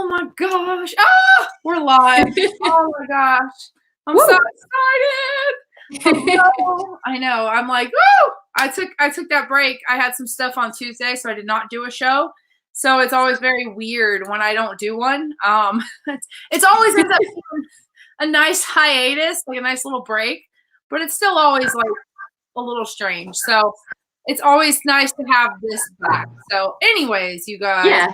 Oh my gosh. Ah, we're live. Oh my gosh. I'm so excited. I know. I'm like, woo! I took that break. I had some stuff on Tuesday, so I did not do a show. So it's always very weird when I don't do one. It's always ends up being a nice hiatus, like a nice little break, but it's still always like a little strange. So it's always nice to have this back. So anyways, you guys. Yeah.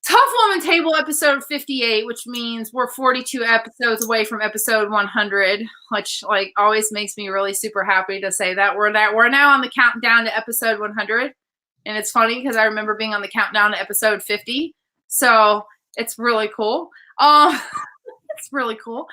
TUF Woman Table episode 58, which means we're 42 episodes away from episode 100, which like always makes me really super happy to say that we're now on the countdown to episode 100. And it's funny because I remember being on the countdown to episode 50. So it's really cool. It's really cool.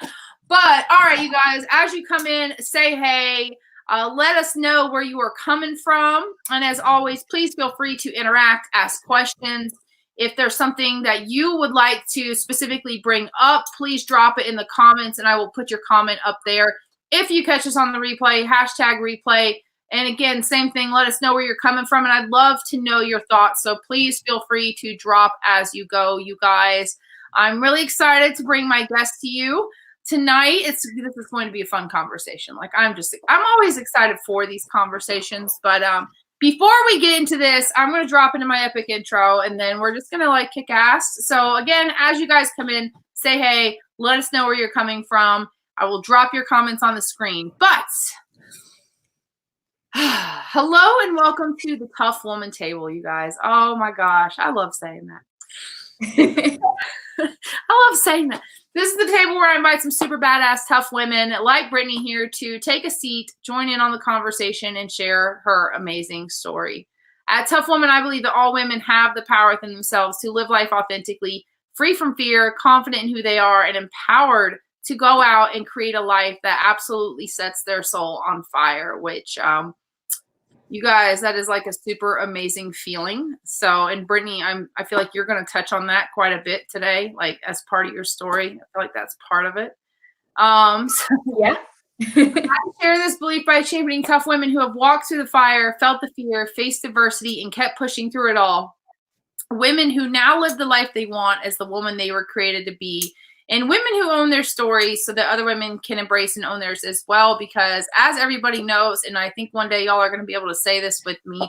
But all right, you guys, as you come in, say hey. Let us know where you are coming from. And as always, please feel free to interact, ask questions. If there's something that you would like to specifically bring up, please drop it in the comments and I will put your comment up there. If you catch us on the replay, hashtag replay. And again, same thing, let us know where you're coming from. And I'd love to know your thoughts. So please feel free to drop as you go, you guys. I'm really excited to bring my guest to you tonight. This is going to be a fun conversation. Like I'm always excited for these conversations, but before we get into this, I'm going to drop into my epic intro and then we're just going to like kick ass. So again, as you guys come in, say hey, let us know where you're coming from. I will drop your comments on the screen. But hello and welcome to the TUF Woman Table, you guys. Oh my gosh, I love saying that. I love saying that. This is the table where I invite some super badass, tough women like Brittany here to take a seat, join in on the conversation, and share her amazing story. At TUF Woman, I believe that all women have the power within themselves to live life authentically, free from fear, confident in who they are, and empowered to go out and create a life that absolutely sets their soul on fire, which you guys, that is like a super amazing feeling. So, and Brittany, I feel like you're going to touch on that quite a bit today, like as part of your story. I feel like that's part of it. Yeah. I share this belief by championing tough women who have walked through the fire, felt the fear, faced adversity, and kept pushing through it all. Women who now live the life they want as the woman they were created to be. And women who own their stories so that other women can embrace and own theirs as well. Because as everybody knows, and I think one day y'all are going to be able to say this with me,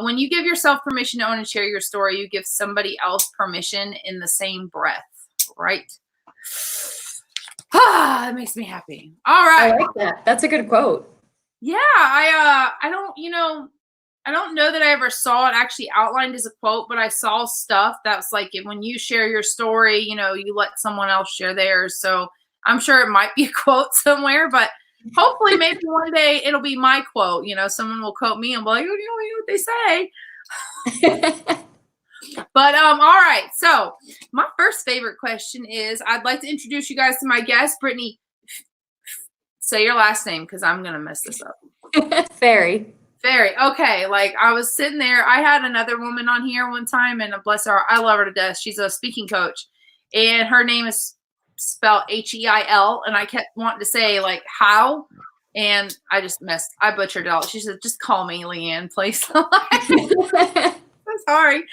when you give yourself permission to own and share your story, you give somebody else permission in the same breath, right? That makes me happy. All right. I like that. That's a good quote. Yeah, I don't know that I ever saw it actually outlined as a quote, but I saw stuff that's like when you share your story, you let someone else share theirs. So I'm sure it might be a quote somewhere, but hopefully maybe one day it'll be my quote. Someone will quote me and be like, oh, what they say. But all right. So my first favorite question is I'd like to introduce you guys to my guest, Brittany. Say your last name because I'm going to mess this up. Ferri. Okay. Like I was sitting there. I had another woman on here one time and bless her, I love her to death. She's a speaking coach and her name is spelled H-E-I-L. And I kept wanting to say like how, and I butchered it all. She said, just call me Leanne, please. I'm sorry.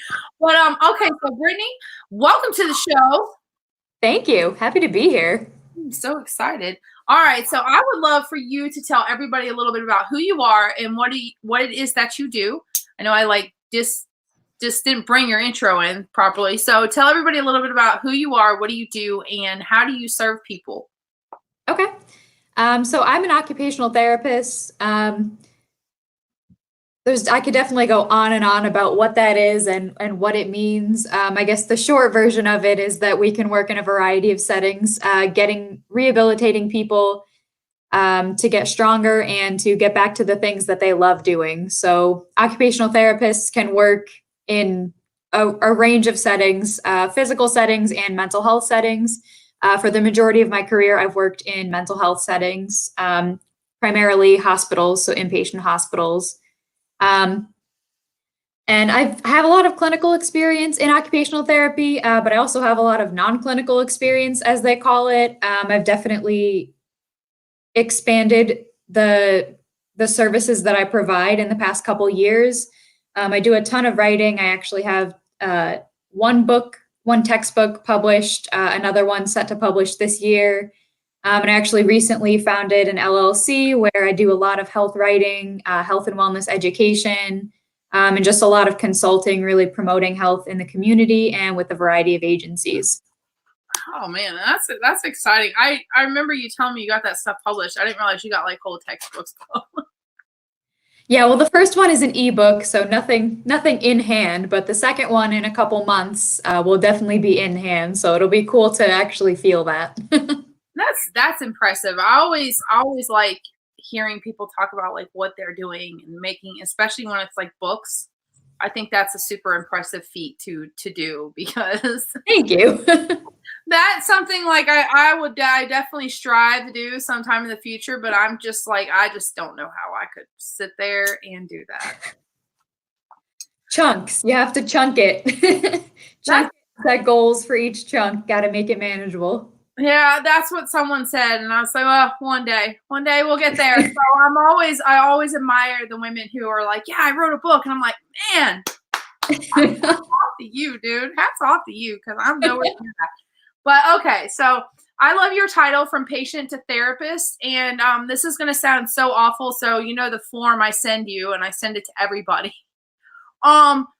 But okay. So Brittany, welcome to the show. Thank you. Happy to be here. I'm so excited. All right, so I would love for you to tell everybody a little bit about who you are and what it is that you do. I know I just didn't bring your intro in properly. So tell everybody a little bit about who you are, what do you do, and how do you serve people? Okay. So I'm an occupational therapist. I could definitely go on and on about what that is and what it means. I guess the short version of it is that we can work in a variety of settings, rehabilitating people to get stronger and to get back to the things that they love doing. So occupational therapists can work in a range of settings, physical settings and mental health settings. For the majority of my career, I've worked in mental health settings, primarily hospitals, so inpatient hospitals. And I have a lot of clinical experience in occupational therapy, but I also have a lot of non-clinical experience, as they call it. I've definitely expanded the services that I provide in the past couple years. I do a ton of writing. I actually have one book one textbook published, another one set to publish this year. And I actually recently founded an LLC where I do a lot of health writing, health and wellness education, and just a lot of consulting, really promoting health in the community and with a variety of agencies. Oh man, that's exciting. I remember you telling me you got that stuff published. I didn't realize you got like whole textbooks. Yeah, well, the first one is an ebook, so nothing in hand, but the second one in a couple months will definitely be in hand. So it'll be cool to actually feel that. That's impressive. I always like hearing people talk about like what they're doing and making, especially when it's like books. I think that's a super impressive feat to do, because Thank you. that's something like I definitely strive to do sometime in the future, but I'm just like, I just don't know how I could sit there and do that. Chunks. You have to chunk it. Set goals for each chunk. Got to make it manageable. Yeah, that's what someone said, and I was like, well, one day we'll get there. So I always admire the women who are like, yeah, I wrote a book, and I'm like, man, hats off to you, dude. Hats off to you, because I'm nowhere near that. But okay, so I love your title, From Patient to Therapist, and this is going to sound so awful. So you know the form I send you, and I send it to everybody.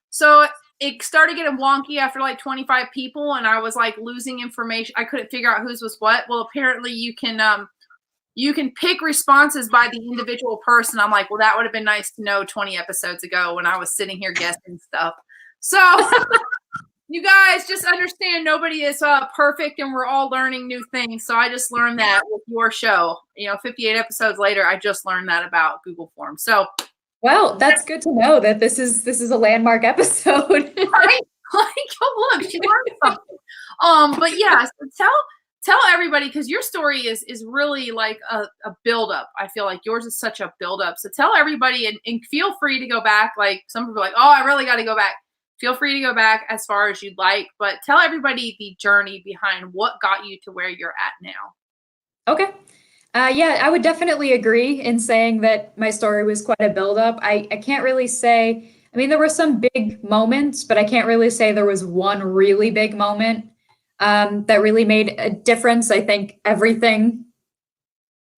So it started getting wonky after like 25 people, and I was like losing information. I couldn't figure out whose was what. Well, apparently you can pick responses by the individual person. I'm like, well, that would have been nice to know 20 episodes ago when I was sitting here guessing stuff. So you guys just understand nobody is perfect, and we're all learning new things. So I just learned that with your show. 58 episodes later, I just learned that about Google Forms. So. Well, that's good to know that this is a landmark episode. Right? Like, oh, look, she learned something. But yeah, so tell everybody, because your story is really like a buildup. I feel like yours is such a buildup. So tell everybody, and feel free to go back. Like some people are like, oh, I really got to go back. Feel free to go back as far as you'd like, but tell everybody the journey behind what got you to where you're at now. Okay. Yeah, I would definitely agree in saying that my story was quite a buildup. I can't really say, I mean, there were some big moments, but I can't really say there was one really big moment that really made a difference. I think everything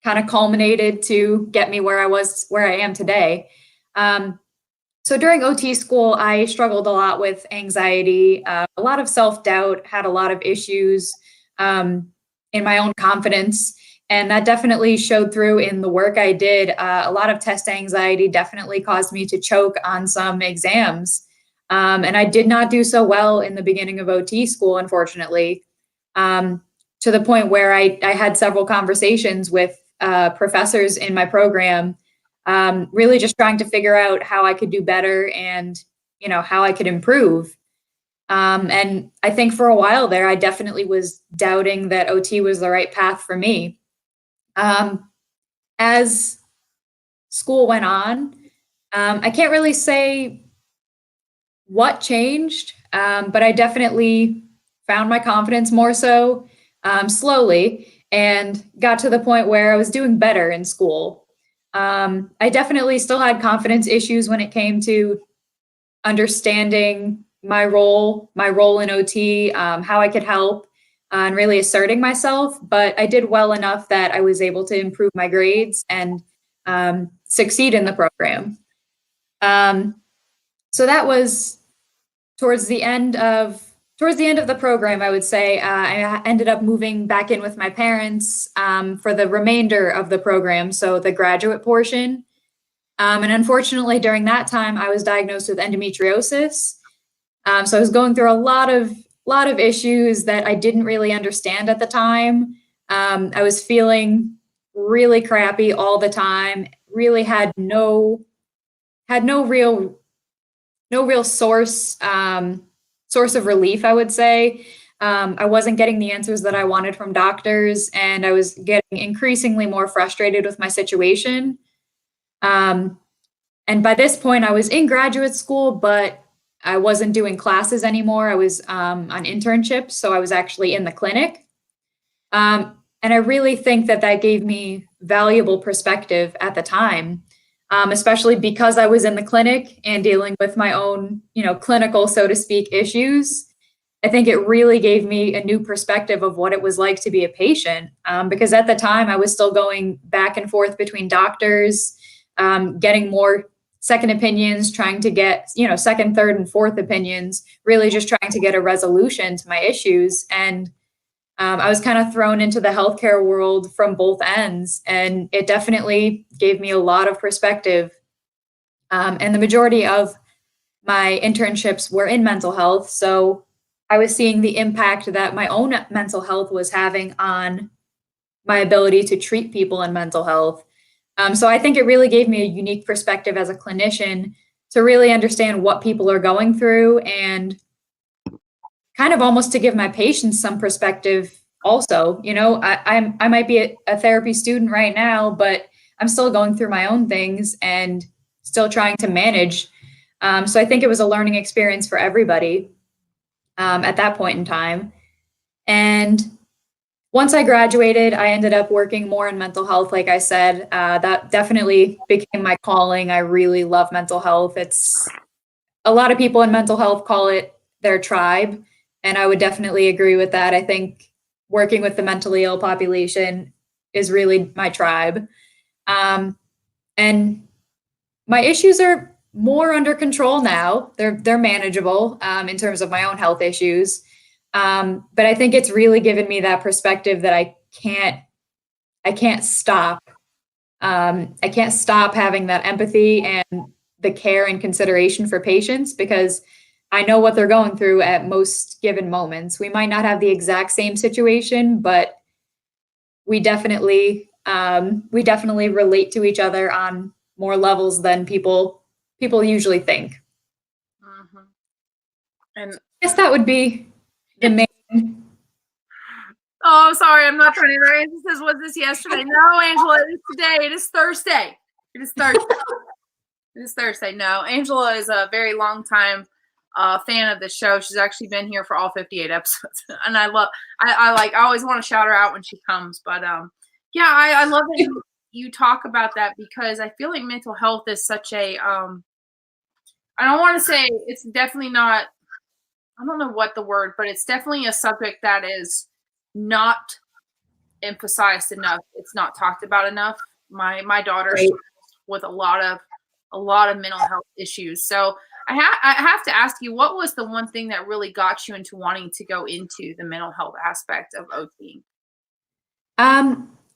kind of culminated to get me where I am today. So during OT school, I struggled a lot with anxiety, a lot of self-doubt, had a lot of issues in my own confidence. And that definitely showed through in the work I did. A lot of test anxiety definitely caused me to choke on some exams. And I did not do so well in the beginning of OT school, unfortunately, to the point where I had several conversations with professors in my program, really just trying to figure out how I could do better and, how I could improve. And I think for a while there, I definitely was doubting that OT was the right path for me. As school went on, I can't really say what changed, but I definitely found my confidence more so slowly, and got to the point where I was doing better in school. I definitely still had confidence issues when it came to understanding my role in OT, how I could help, and really asserting myself, but I did well enough that I was able to improve my grades and succeed in the program. So that was towards the end of the program, I would say. I ended up moving back in with my parents for the remainder of the program, so the graduate portion. And unfortunately, during that time, I was diagnosed with endometriosis. So I was going through a lot of issues that I didn't really understand at the time. I was feeling really crappy all the time, really had no real source of relief, I would say. I wasn't getting the answers that I wanted from doctors, and I was getting increasingly more frustrated with my situation. And by this point, I was in graduate school, but I wasn't doing classes anymore. I was on internships, so I was actually in the clinic. And I really think that gave me valuable perspective at the time, especially because I was in the clinic and dealing with my own, clinical, so to speak, issues. I think it really gave me a new perspective of what it was like to be a patient. Because at the time I was still going back and forth between doctors, getting more second opinions, trying to get, second, third, and fourth opinions, really just trying to get a resolution to my issues. And I was kind of thrown into the healthcare world from both ends, and it definitely gave me a lot of perspective. And the majority of my internships were in mental health. So I was seeing the impact that my own mental health was having on my ability to treat people in mental health. So I think it really gave me a unique perspective as a clinician to really understand what people are going through, and kind of almost to give my patients some perspective also. I might be a therapy student right now, but I'm still going through my own things and still trying to manage. So I think it was a learning experience for everybody at that point in time. And once I graduated, I ended up working more in mental health. Like I said, that definitely became my calling. I really love mental health. It's a lot of people in mental health call it their tribe, and I would definitely agree with that. I think working with the mentally ill population is really my tribe. And my issues are more under control now. They're manageable in terms of my own health issues. But I think it's really given me that perspective that I can't stop. I can't stop having that empathy and the care and consideration for patients, because I know what they're going through at most given moments. We might not have the exact same situation, but we definitely relate to each other on more levels than people usually think. Mm-hmm. And I guess that would be the main. Oh, I'm sorry. I'm not trying to. Angela says, was this yesterday? No, Angela, it is today. It is Thursday. It is Thursday. It is Thursday. No, Angela is a very long time fan of the show. She's actually been here for all 58 episodes. And I always want to shout her out when she comes. But yeah, I love that you talk about that, because I feel like mental health is such a, I don't want to say it's definitely not, I don't know what the word, but it's definitely a subject that is not emphasized enough. It's not talked about enough. My daughter struggles with a lot of mental health issues. So I have to ask you, what was the one thing that really got you into wanting to go into the mental health aspect of OT?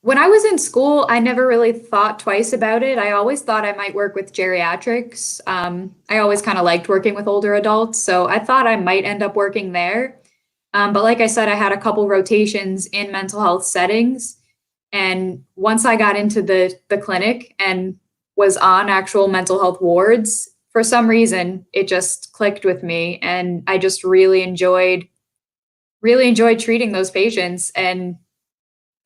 When I was in school, I never really thought twice about it. I always thought I might work with geriatrics. I always kind of liked working with older adults, so I thought I might end up working there. But like I said, I had a couple rotations in mental health settings. And once I got into the clinic and was on actual mental health wards, for some reason, it just clicked with me. And I just really enjoyed treating those patients. And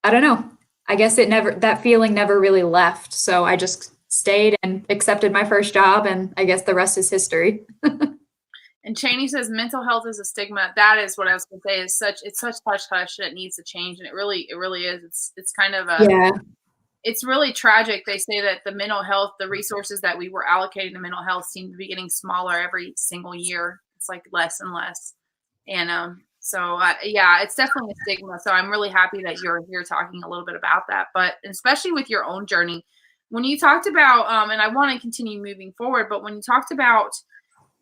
I don't know, I guess that feeling never really left. So I just stayed and accepted my first job. And I guess the rest is history. And Cheney says mental health is a stigma. That is what I was going to say. It's such hush hush that it needs to change, and it really is. It's kind of it's really tragic. They say that the mental health, the resources that we were allocating to mental health, seem to be getting smaller every single year. It's like less and less, and so yeah, it's definitely a stigma. So I'm really happy that you're here talking a little bit about that, but especially with your own journey, when you talked about, and I want to continue moving forward, but when you talked about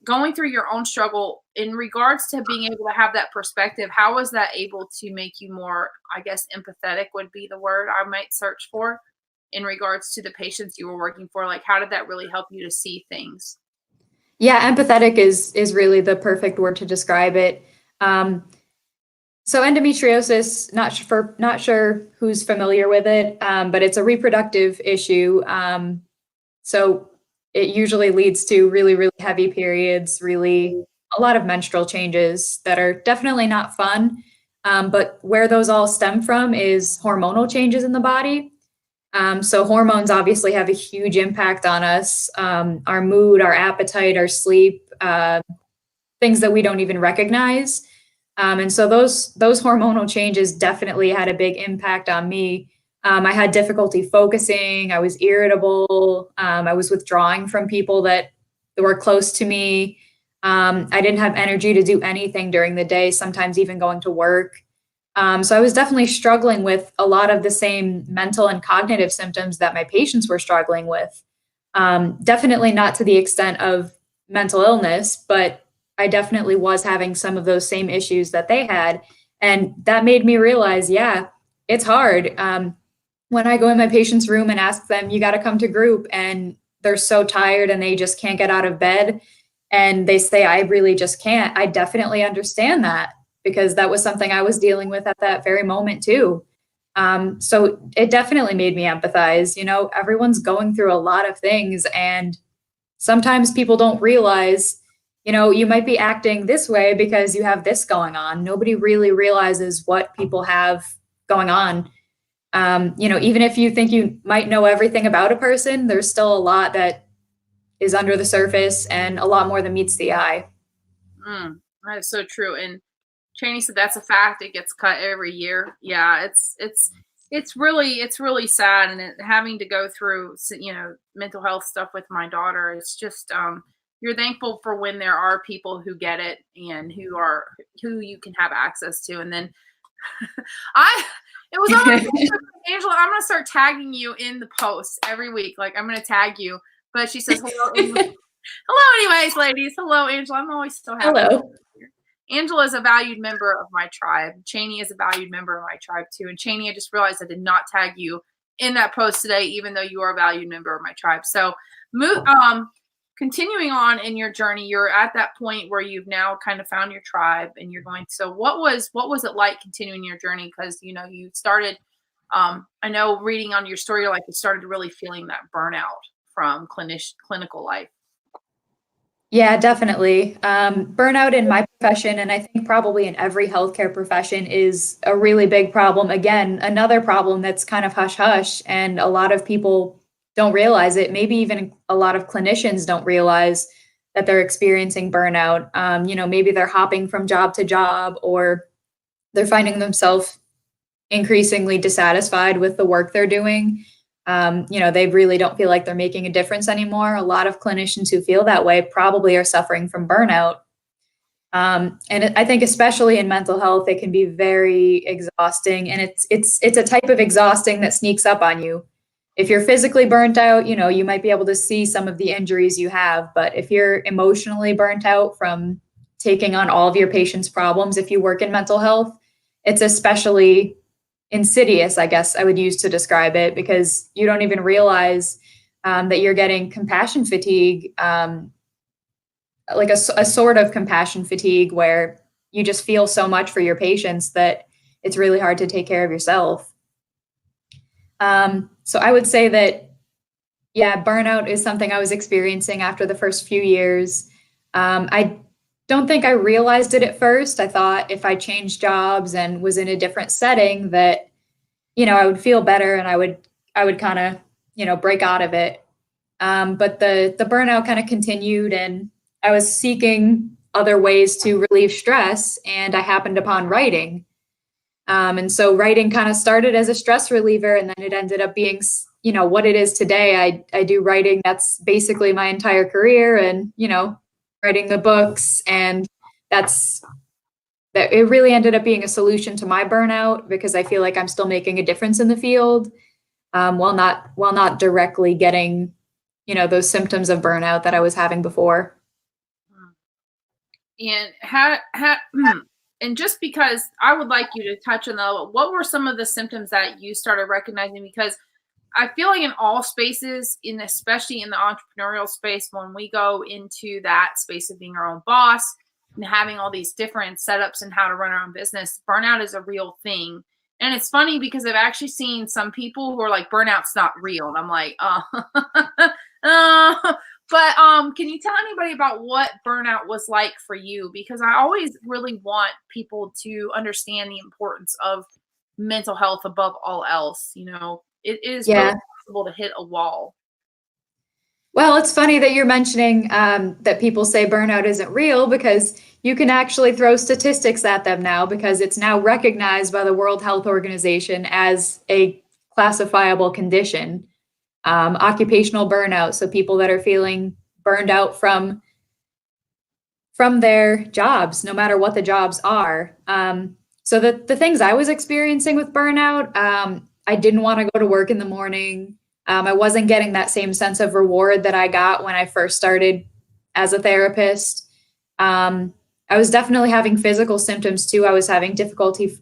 going through your own struggle in regards to being able to have that perspective, how was that able to make you more, I guess, empathetic would be the word I might search for, in regards to the patients you were working for? Like, how did that really help you to see things? Yeah, empathetic is really the perfect word to describe it. So endometriosis, not sure who's familiar with it, but it's a reproductive issue. So it usually leads to really, really heavy periods, really a lot of menstrual changes that are definitely not fun. But where those all stem from is hormonal changes in the body. So hormones obviously have a huge impact on us, our mood, our appetite, our sleep, things that we don't even recognize. And so those hormonal changes definitely had a big impact on me. I had difficulty focusing. I was irritable. I was withdrawing from people that were close to me. I didn't have energy to do anything during the day, sometimes even going to work. So I was definitely struggling with a lot of the same mental and cognitive symptoms that my patients were struggling with. Definitely not to the extent of mental illness, but I definitely was having some of those same issues that they had. And that made me realize, yeah, it's hard. When I go in my patient's room and ask them, you got to come to group, and they're so tired and they just can't get out of bed, and they say, I really just can't. I definitely understand that because that was something I was dealing with at that very moment too. So it definitely made me empathize. You know, everyone's going through a lot of things, and sometimes people don't realize, you know, you might be acting this way because you have this going on. Nobody really realizes what people have going on. You know, even if you think you might know everything about a person, there's still a lot that is under the surface and a lot more than meets the eye. That is so true. And Cheney said that's a fact. It gets cut every year. Yeah, it's really sad, and having to go through mental health stuff with my daughter. It's just you're thankful for when there are people who get it and who you can have access to. And then I it was on my Facebook, Angela. I'm gonna start tagging you in the posts every week. Like I'm gonna tag you. But she says hello. Hello, anyways, ladies. Hello, Angela. I'm always so happy. Hello. Angela is a valued member of my tribe. Cheney is a valued member of my tribe too. And Cheney, I just realized I did not tag you in that post today, even though you are a valued member of my tribe. So, continuing on in your journey, you're at that point where you've now kind of found your tribe, and you're going. So, what was it like continuing your journey? Because you started. I know reading on your story, like you started really feeling that burnout from clinical life. Yeah, definitely. Burnout in my profession, and I think probably in every healthcare profession, is a really big problem. Again, another problem that's kind of hush hush, and a lot of people don't realize it. Maybe even a lot of clinicians don't realize that they're experiencing burnout. You know, maybe they're hopping from job to job, or they're finding themselves increasingly dissatisfied with the work they're doing. You know, they really don't feel like they're making a difference anymore. A lot of clinicians who feel that way probably are suffering from burnout. I think especially in mental health, it can be very exhausting, and it's a type of exhausting that sneaks up on you. If you're physically burnt out, you know, you might be able to see some of the injuries you have, but if you're emotionally burnt out from taking on all of your patients' problems, if you work in mental health, it's especially insidious, I guess I would use to describe it, because you don't even realize that you're getting compassion fatigue, like a sort of compassion fatigue where you just feel so much for your patients that it's really hard to take care of yourself. So I would say that, yeah, burnout is something I was experiencing after the first few years. I don't think I realized it at first. I thought if I changed jobs and was in a different setting that, you know, I would feel better and I would kind of, you know, break out of it. But the burnout kind of continued, and I was seeking other ways to relieve stress, and I happened upon writing. And so writing kind of started as a stress reliever, and then it ended up being, you know, what it is today. I do writing. That's basically my entire career, and, you know, writing the books, and that it really ended up being a solution to my burnout, because I feel like I'm still making a difference in the field, while not directly getting, you know, those symptoms of burnout that I was having before. And and just because I would like you to touch on what were some of the symptoms that you started recognizing? Because I feel like in all spaces, especially in the entrepreneurial space, when we go into that space of being our own boss and having all these different setups and how to run our own business, burnout is a real thing. And it's funny because I've actually seen some people who are like, burnout's not real. And I'm like, but can you tell anybody about what burnout was like for you? Because I always really want people to understand the importance of mental health above all else. You know, it is really possible to hit a wall. Well, it's funny that you're mentioning that people say burnout isn't real, because you can actually throw statistics at them now, because it's now recognized by the World Health Organization as a classifiable condition. Occupational burnout, so people that are feeling burned out from from their jobs, no matter what the jobs are. So the things I was experiencing with burnout, I didn't want to go to work in the morning. I wasn't getting that same sense of reward that I got when I first started as a therapist. I was definitely having physical symptoms too. I was having difficulty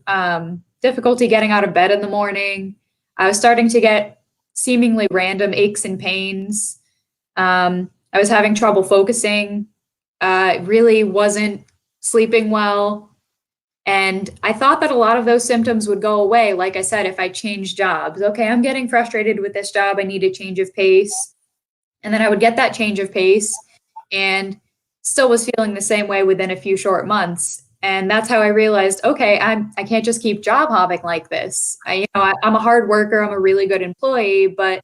getting out of bed in the morning. I was starting to get seemingly random aches and pains. I was having trouble focusing. Really wasn't sleeping well. And I thought that a lot of those symptoms would go away. Like I said, if I changed jobs, okay, I'm getting frustrated with this job. I need a change of pace. And then I would get that change of pace and still was feeling the same way within a few short months. And that's how I realized, okay, I can't just keep job hopping like this. I'm a hard worker. I'm a really good employee, but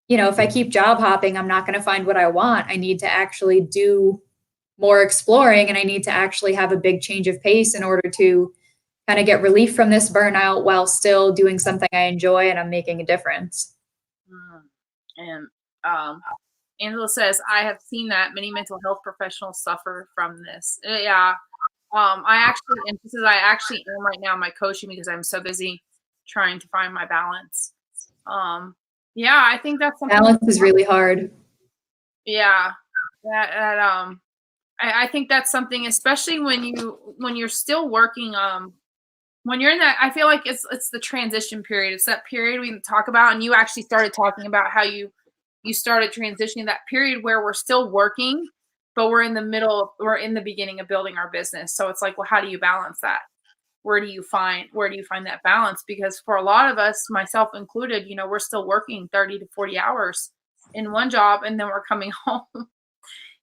if I keep job hopping, I'm not going to find what I want. I need to actually do more exploring, and I need to actually have a big change of pace in order to kind of get relief from this burnout while still doing something I enjoy and I'm making a difference. And Angela says, I have seen that many mental health professionals suffer from this. Yeah. I actually am right now in my coaching because I'm so busy trying to find my balance. Yeah, I think that's something. Balance is really hard. Yeah. I think that's something, especially when you're still working, when you're in that, I feel like it's the transition period. It's that period we talk about, and you actually started talking about how you started transitioning, that period where we're still working, but we're in the beginning of building our business. So it's like, well, how do you balance that? Where do you find that balance? Because for a lot of us, myself included, we're still working 30 to 40 hours in one job, and then we're coming home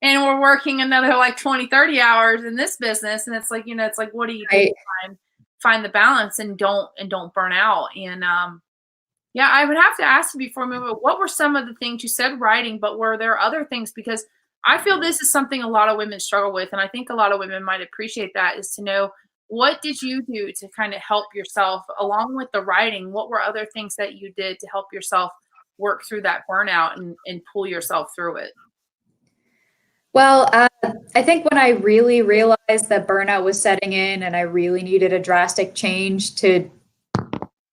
and we're working another like 20, 30 hours in this business. And it's like, what do you do to find the balance and don't burn out? And yeah, I would have to ask you before we move on, what were some of the things you said writing, but were there other things? Because I feel this is something a lot of women struggle with. And I think a lot of women might appreciate that, is to know, what did you do to kind of help yourself along with the writing? What were other things that you did to help yourself work through that burnout and pull yourself through it? Well, I think when I really realized that burnout was setting in and I really needed a drastic change to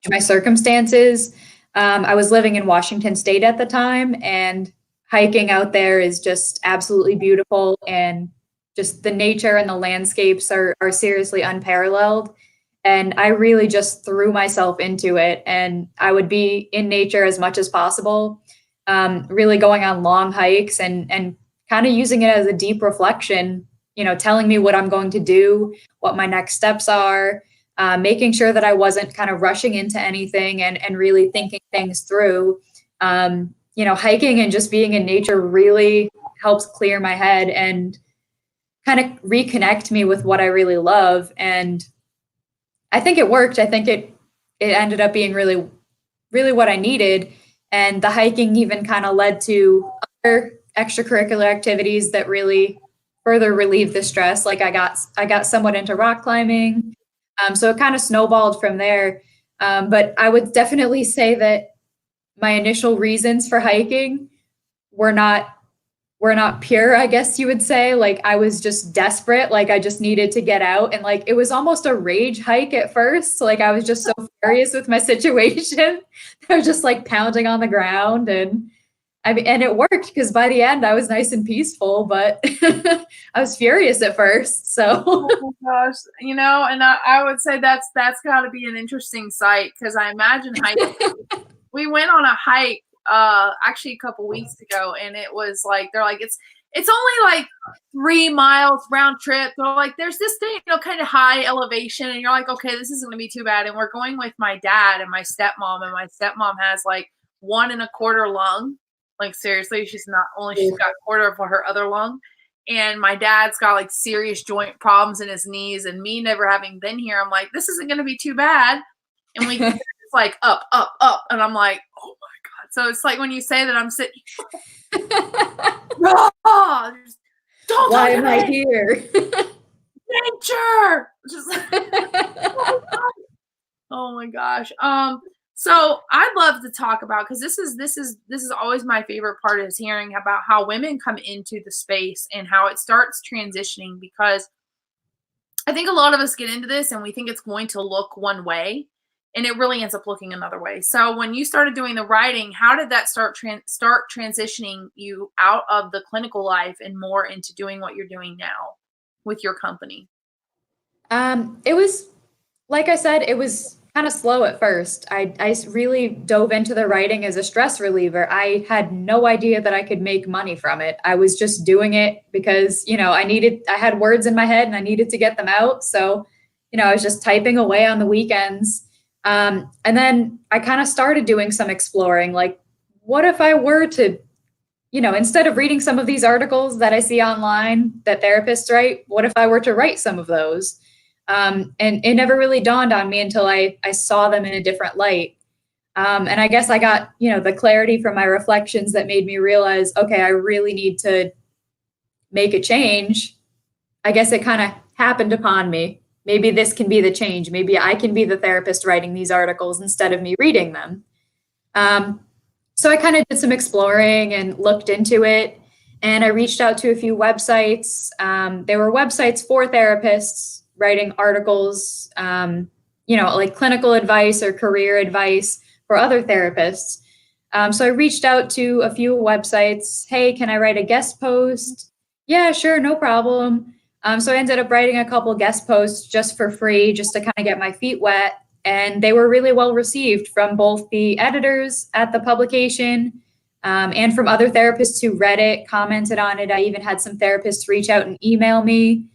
my circumstances, I was living in Washington State at the time, and hiking out there is just absolutely beautiful, and just the nature and the landscapes are seriously unparalleled. And I really just threw myself into it, and I would be in nature as much as possible, really going on long hikes and kind of using it as a deep reflection, telling me what I'm going to do, what my next steps are, making sure that I wasn't kind of rushing into anything and really thinking things through. Hiking and just being in nature really helps clear my head and kind of reconnect me with what I really love. And I think it worked. I think it ended up being really, really what I needed. And the hiking even kind of led to other extracurricular activities that really further relieved the stress. Like I got somewhat into rock climbing. So it kind of snowballed from there. But I would definitely say that my initial reasons for hiking were not pure, I guess you would say. Like I was just desperate. Like I just needed to get out. And like, it was almost a rage hike at first. Like I was just so furious with my situation. I was just like pounding on the ground, and it worked, because by the end I was nice and peaceful, but I was furious at first. So, oh my gosh, and I would say that's got to be an interesting sight, because I imagine hiking. We went on a hike actually a couple weeks ago, and it was like, they're like, it's only like 3 miles round trip. They're like, there's this thing, kind of high elevation, and you're like, okay, this isn't gonna be too bad. And we're going with my dad and my stepmom, and my stepmom has like 1 1/4 lung. Like seriously, she's got a quarter of her other lung. And my dad's got like serious joint problems in his knees, and me never having been here, I'm like, this isn't going to be too bad. And we it's like up, up, up. And I'm like, oh my God. So it's like when you say that, I'm sitting, oh, don't why am I here? Nature. Just oh my gosh. So I'd love to talk about, because this is always my favorite part, is hearing about how women come into the space and how it starts transitioning, because I think a lot of us get into this and we think it's going to look one way, and it really ends up looking another way. So when you started doing the writing, how did that start transitioning you out of the clinical life and more into doing what you're doing now with your company? It was, like I said, it was kind of slow at first. I really dove into the writing as a stress reliever. I had no idea that I could make money from it. I was just doing it because, I had words in my head and I needed to get them out. So, I was just typing away on the weekends. And then I kind of started doing some exploring, like, what if I were to, instead of reading some of these articles that I see online that therapists write, what if I were to write some of those? And it never really dawned on me until I saw them in a different light. And I guess I got, the clarity from my reflections that made me realize, okay, I really need to make a change. I guess it kind of happened upon me. Maybe this can be the change. Maybe I can be the therapist writing these articles instead of me reading them. So I kind of did some exploring and looked into it. And I reached out to a few websites. There were websites for therapists writing articles, like clinical advice or career advice for other therapists. So I reached out to a few websites. Hey, can I write a guest post? Yeah, sure, no problem. So I ended up writing a couple guest posts just for free, just to kind of get my feet wet. And they were really well received from both the editors at the publication and from other therapists who read it, commented on it. I even had some therapists reach out and email me.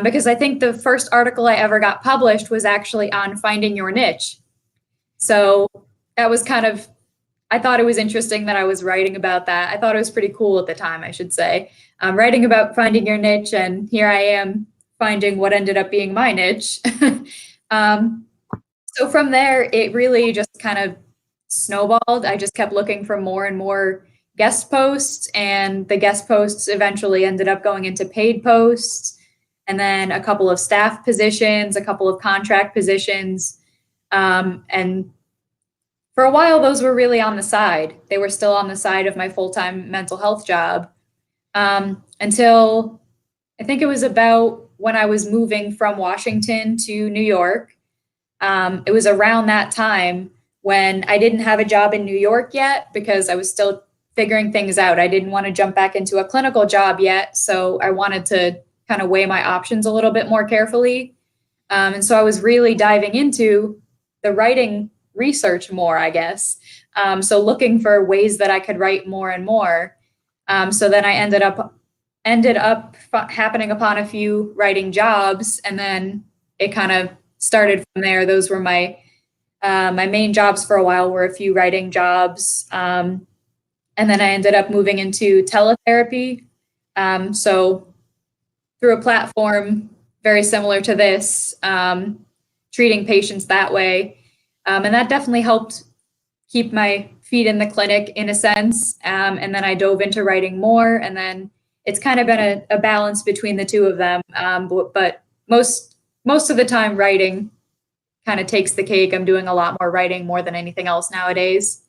Because I think the first article I ever got published was actually on finding your niche. So that was I thought it was interesting that I was writing about that. I thought it was pretty cool at the time, I should say. Writing about finding your niche, and here I am finding what ended up being my niche. So from there, it really just kind of snowballed. I just kept looking for more and more guest posts, and the guest posts eventually ended up going into paid posts, and then a couple of staff positions, a couple of contract positions. And for a while, those were really on the side. They were still on the side of my full-time mental health job until I think it was about when I was moving from Washington to New York. It was around that time when I didn't have a job in New York yet because I was still figuring things out. I didn't want to jump back into a clinical job yet, so I wanted to kind of weigh my options a little bit more carefully. And so I was really diving into the writing research more, I guess. So looking for ways that I could write more and more. So then I ended up happening upon a few writing jobs, and then it kind of started from there. Those were my main jobs for a while, were a few writing jobs. And then I ended up moving into teletherapy. So through a platform very similar to this, treating patients that way. And that definitely helped keep my feet in the clinic in a sense. And then I dove into writing more, and then it's kind of been a balance between the two of them. But most of the time, writing kind of takes the cake. I'm doing a lot more writing more than anything else nowadays.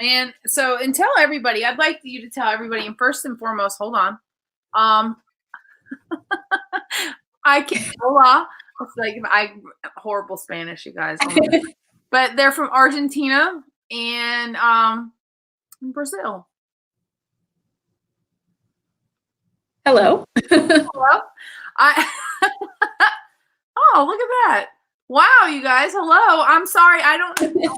And so, and tell everybody, I'd like you to tell everybody, and first and foremost, hold on. I can't, hola. It's like horrible Spanish, you guys. But they're from Argentina and Brazil. Hello. Hello. Oh, look at that. Wow, you guys. Hello. I'm sorry. Oh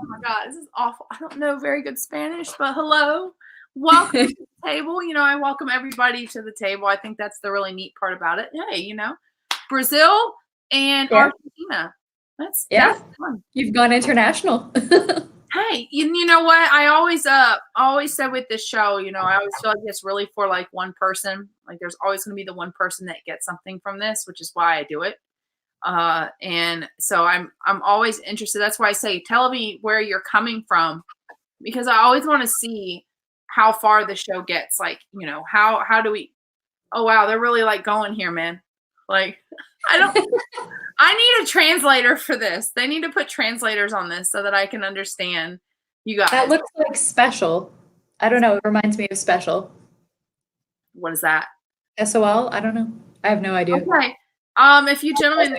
my God, this is awful. I don't know very good Spanish, but hello. Welcome to the table. I welcome everybody to the table. I think that's the really neat part about it. Hey, Brazil and Argentina. That's fun. You've gone international. Hey, you know what? I always said with this show, I always feel like it's really for like one person. Like there's always going to be the one person that gets something from this, which is why I do it. And so I'm always interested. That's why I say, tell me where you're coming from, because I always want to see how far the show gets. Like, how do we, oh wow, they're really like going here, man. Like, I need a translator for this. They need to put translators on this so that I can understand you guys. That looks like special. I don't know. It reminds me of special. What is that? SOL? I don't know. I have no idea. Okay. If you gentlemen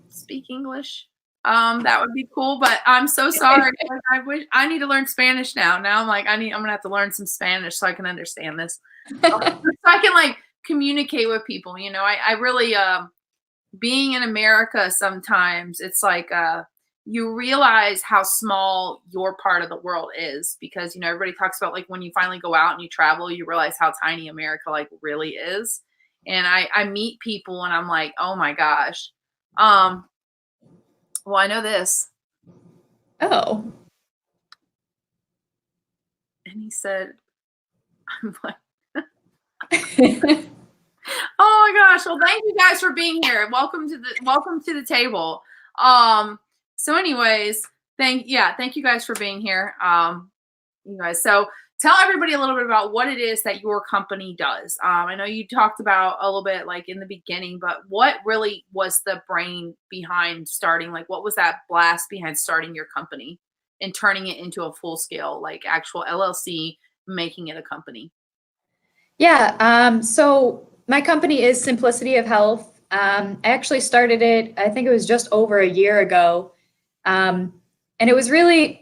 speak English, that would be cool. But I'm so sorry. Like, I need to learn Spanish now. Now I'm like, I'm gonna have to learn some Spanish so I can understand this. So I can like communicate with people. You know, I really being in America sometimes it's like you realize how small your part of the world is because you know everybody talks about like when you finally go out and you travel you realize how tiny America like really is. And I meet people and I'm like, oh my gosh. Well, I know this. Oh. And he said, I'm like, oh my gosh. Well, thank you guys for being here. Welcome to the table. So anyways, thank you guys for being here. You guys, so tell everybody a little bit about what it is that your company does. I know you talked about a little bit like in the beginning, but what really was the brain behind starting? Like, what was that blast behind starting your company and turning it into a full scale, like actual LLC, making it a company? Yeah. So my company is Simplicity of Health. I actually started it, I think it was just over a year ago. And it was really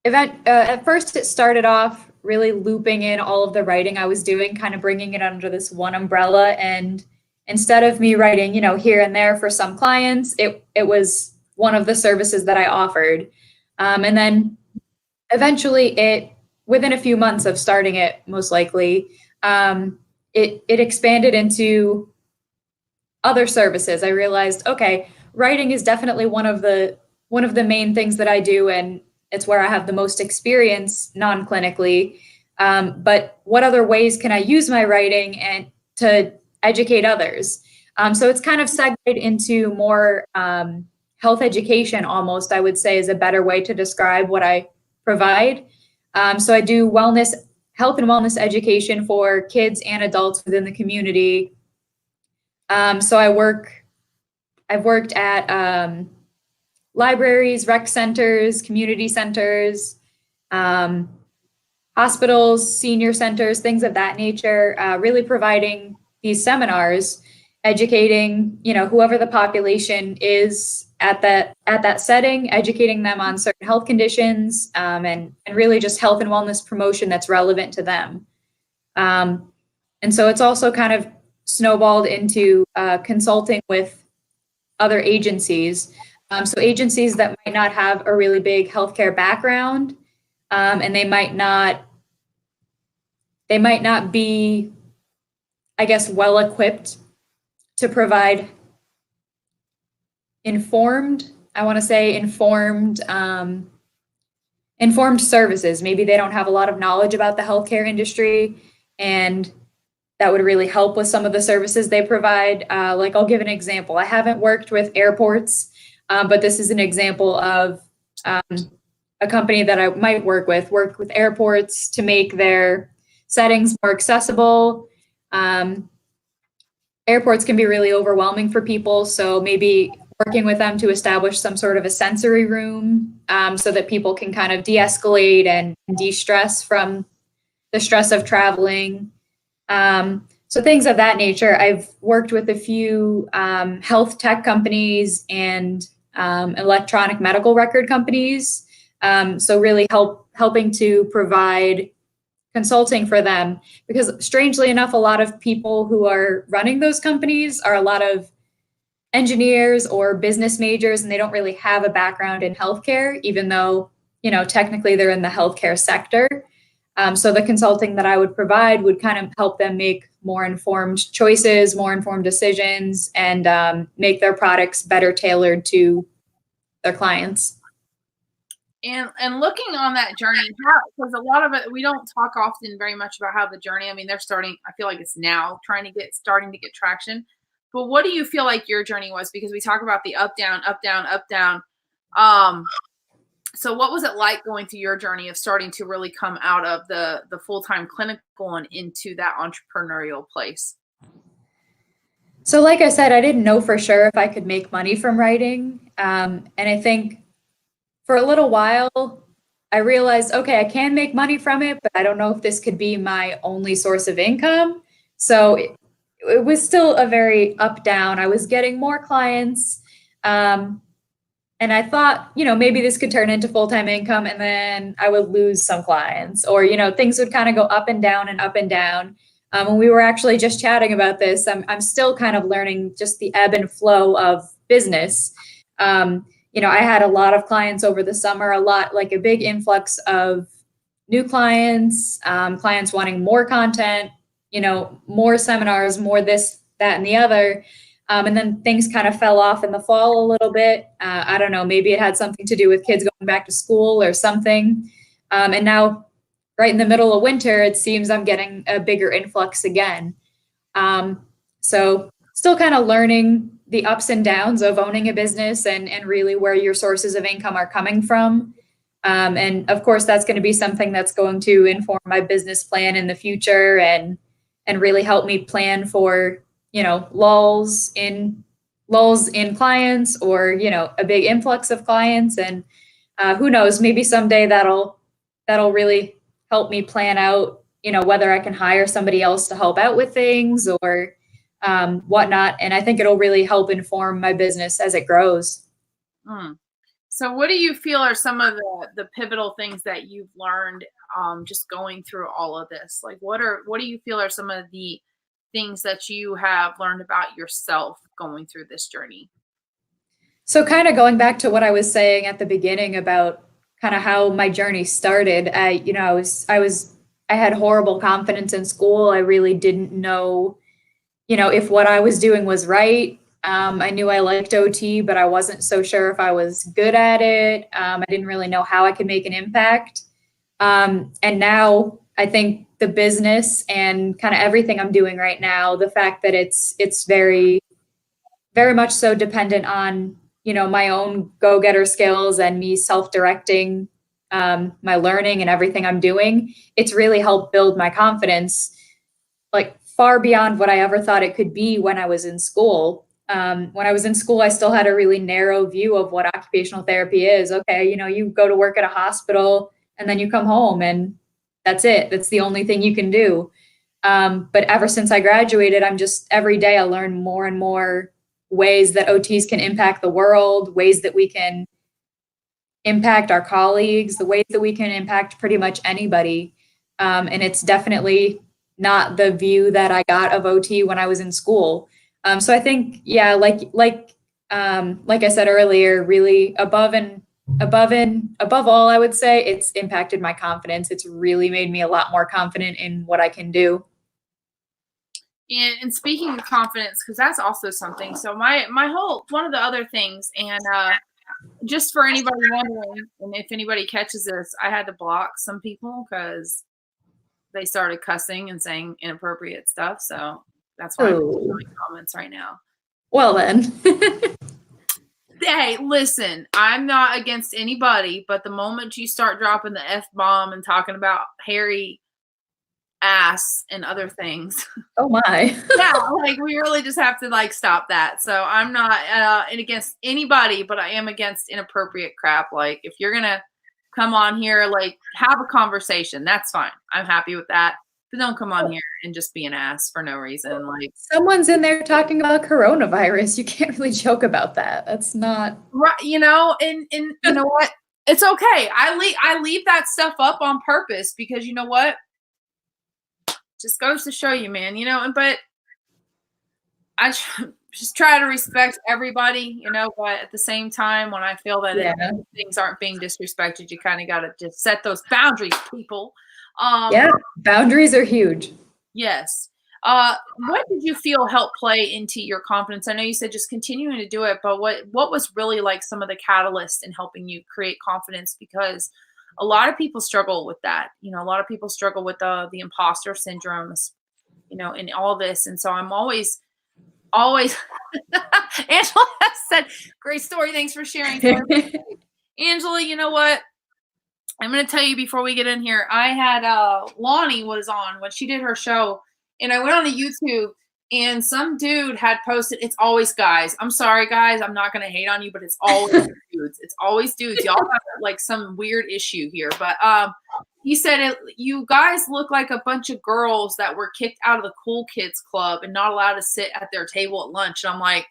at first it started off really looping in all of the writing I was doing, kind of bringing it under this one umbrella. And instead of me writing, you know, here and there for some clients, it was one of the services that I offered. And then eventually within a few months of starting it, most likely, it expanded into other services. I realized, okay, writing is definitely one of the main things that I do, and it's where I have the most experience non-clinically. But what other ways can I use my writing and to educate others? So it's kind of segued into more health education, almost, I would say, is a better way to describe what I provide. So I do health and wellness education for kids and adults within the community. So I've worked at libraries, rec centers, community centers, hospitals, senior centers, things of that nature, really providing these seminars, educating, you know, whoever the population is at that setting, educating them on certain health conditions, and really just health and wellness promotion that's relevant to them. And so it's also kind of snowballed into consulting with other agencies. So agencies that might not have a really big healthcare background, and they might not be, I guess, well equipped to provide informed services. Maybe they don't have a lot of knowledge about the healthcare industry, and that would really help with some of the services they provide. Like, I'll give an example. I haven't worked with airports, but this is an example of a company that I might worked with airports to make their settings more accessible. Airports can be really overwhelming for people, so maybe working with them to establish some sort of a sensory room, so that people can kind of de-escalate and de-stress from the stress of traveling. So things of that nature. I've worked with a few health tech companies and electronic medical record companies. So really helping to provide consulting for them, because strangely enough, a lot of people who are running those companies are a lot of engineers or business majors, and they don't really have a background in healthcare, even though, you know, technically they're in the healthcare sector. So the consulting that I would provide would kind of help them make more informed choices, more informed decisions, and make their products better tailored to their clients. And looking on that journey, because a lot of it, we don't talk often very much about how the journey, I mean, they're starting, I feel like it's now starting to get traction. But what do you feel like your journey was? Because we talk about the up, down, up, down, up, down. So what was it like going through your journey of starting to really come out of the full-time clinical and into that entrepreneurial place? So like I said, I didn't know for sure if I could make money from writing. And I think for a little while, I realized, okay, I can make money from it, but I don't know if this could be my only source of income. So it was still a very up down. I was getting more clients. And I thought, maybe this could turn into full-time income and then I would lose some clients or, things would kind of go up and down and up and down. And we were actually just chatting about this. I'm still kind of learning just the ebb and flow of business. I had a lot of clients over the summer, like a big influx of new clients, clients wanting more content, more seminars, more this, that, and the other. And then things kind of fell off in the fall a little bit. I don't know, maybe it had something to do with kids going back to school or something. And now, right in the middle of winter, it seems I'm getting a bigger influx again. So still kind of learning the ups and downs of owning a business and really where your sources of income are coming from. And of course, that's going to be something that's going to inform my business plan in the future and really help me plan for, lulls in clients or, a big influx of clients. And who knows, maybe someday that'll really help me plan out, whether I can hire somebody else to help out with things or whatnot. And I think it'll really help inform my business as it grows. Mm. So what do you feel are some of the pivotal things that you've learned just going through all of this? Like what do you feel are some of the things that you have learned about yourself going through this journey? So kind of going back to what I was saying at the beginning about kind of how my journey started, I had horrible confidence in school. I really didn't know, if what I was doing was right. I knew I liked OT, but I wasn't so sure if I was good at it. I didn't really know how I could make an impact. And now I think the business and kind of everything I'm doing right now, the fact that it's very, very much so dependent on, my own go-getter skills and me self-directing my learning and everything I'm doing, it's really helped build my confidence, like far beyond what I ever thought it could be when I was in school. When I was in school, I still had a really narrow view of what occupational therapy is. Okay, you go to work at a hospital and then you come home and that's it. That's the only thing you can do. But ever since I graduated, I'm just every day I learn more and more ways that OTs can impact the world, ways that we can impact our colleagues, the ways that we can impact pretty much anybody. And it's definitely not the view that I got of OT when I was in school. So I think, yeah, like I said earlier, really above all, I would say it's impacted my confidence. It's really made me a lot more confident in what I can do. And speaking of confidence, because that's also something. So my whole one of the other things, and just for anybody wondering, and if anybody catches this, I had to block some people because they started cussing and saying inappropriate stuff. So that's why I'm doing comments right now. Well then. Hey, listen, I'm not against anybody, but the moment you start dropping the F-bomb and talking about hairy ass and other things. Oh my. Yeah, like we really just have to stop that. So I'm not against anybody, but I am against inappropriate crap. Like if you're gonna come on here, have a conversation, that's fine. I'm happy with that. But don't come on here and just be an ass for no reason. Like someone's in there talking about coronavirus. You can't really joke about that. That's not right, and you know what? It's okay. I leave that stuff up on purpose because you know what? Just goes to show you, man, but I just try to respect everybody, but at the same time, when I feel that things aren't being disrespected, you kind of got to just set those boundaries, people. Yeah, boundaries are huge. Yes. What did you feel helped play into your confidence? I know you said just continuing to do it, but what was really some of the catalyst in helping you create confidence? Because a lot of people struggle with that. A lot of people struggle with the imposter syndrome, in all this. And so I'm always Angela said, great story. Thanks for sharing. Angela, you know what? I'm going to tell you before we get in here, I had Lonnie was on when she did her show, and I went on to YouTube and some dude had posted, it's always guys. I'm sorry, guys. I'm not going to hate on you, but it's always dudes. It's always dudes. Y'all have like some weird issue here. But he said, you guys look like a bunch of girls that were kicked out of the cool kids club and not allowed to sit at their table at lunch. And I'm like,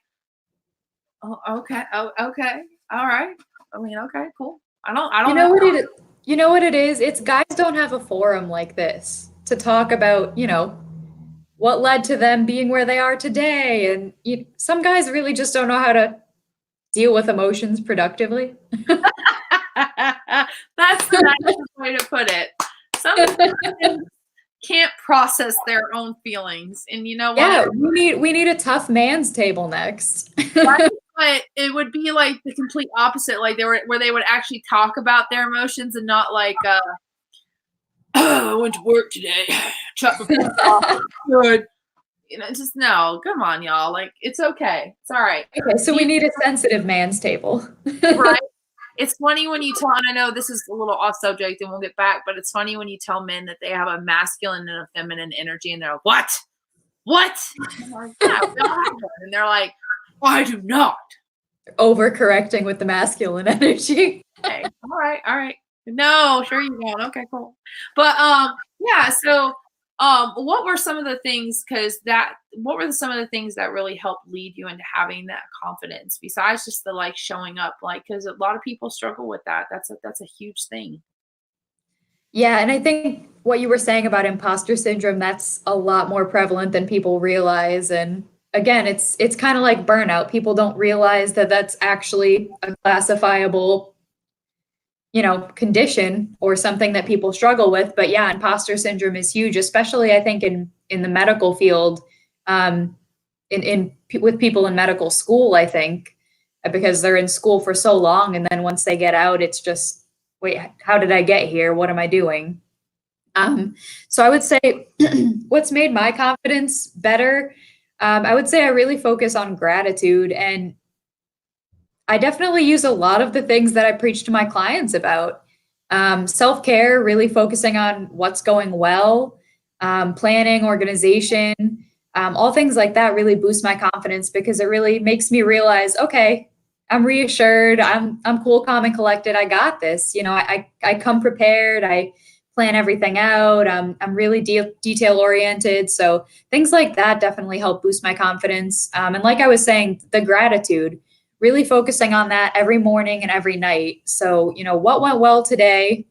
oh, okay. Oh, okay. All right. I mean, okay, cool. I don't You know what it you know what it is? It's guys don't have a forum like this to talk about, what led to them being where they are today. And some guys really just don't know how to deal with emotions productively. That's the nicest way to put it. Some guys can't process their own feelings. And you know what? Yeah, we need a tough man's table next. Right? But it would be like the complete opposite, like where they would actually talk about their emotions and not like I went to work today. Shut the fuck up. Good. Just no. Come on, y'all. Like, it's okay. It's all right. Okay, so we need a sensitive man's table. Right? It's funny when you tell, and I know this is a little off subject and we'll get back, but it's funny when you tell men that they have a masculine and a feminine energy and they're like, what? What? And I'm like, yeah, we all have one. And they're like, I do not. Overcorrecting with the masculine energy. Okay. All right. No, sure you won't. Okay, cool. But yeah, so what were some of the things some of the things that really helped lead you into having that confidence besides just the like showing up, like, because a lot of people struggle with that. That's a huge thing. Yeah, and I think what you were saying about imposter syndrome, that's a lot more prevalent than people realize. And again, it's kind of like burnout. People don't realize that that's actually a classifiable, condition or something that people struggle with. But yeah, imposter syndrome is huge, especially I think in the medical field, with people in medical school, I think, because they're in school for so long. And then once they get out, it's just, wait, how did I get here? What am I doing? So I would say what's made my confidence better, I would say I really focus on gratitude, and I definitely use a lot of the things that I preach to my clients about. Self-care, really focusing on what's going well, planning, organization, all things like that really boost my confidence because it really makes me realize, okay, I'm reassured, I'm cool, calm, and collected. I got this. I come prepared. I plan everything out. I'm really detail oriented. So things like that definitely help boost my confidence. And like I was saying, the gratitude, really focusing on that every morning and every night. So, what went well today?